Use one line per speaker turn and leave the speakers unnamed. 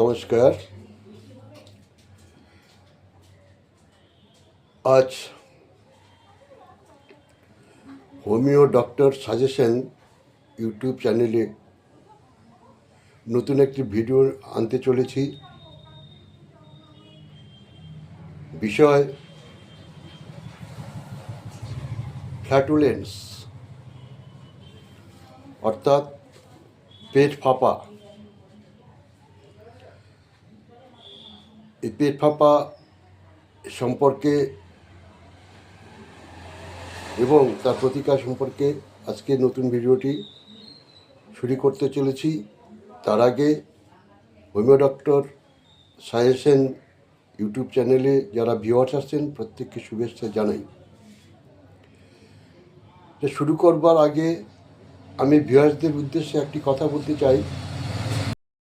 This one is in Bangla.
নমস্কার। আজ হোমিও ডক্টর সাজেশন ইউটিউব চ্যানেলে নতুন একটি ভিডিও আনতে চলেছি। বিষয় ফ্ল্যাটুলেন্স, অর্থাৎ পেট ফাঁপা। এই পেট ফাঁপা সম্পর্কে এবং তার প্রতিকার সম্পর্কে আজকে নতুন ভিডিওটি শুরু করতে চলেছি। তার আগে হোমিও ডক্টর সাজেশন ইউটিউব চ্যানেলে যারা ভিউয়ার্স আসছেন প্রত্যেককে শুভেচ্ছা জানাই। শুরু করবার আগে আমি ভিউয়ার্সদের উদ্দেশ্যে একটি কথা বলতে চাই।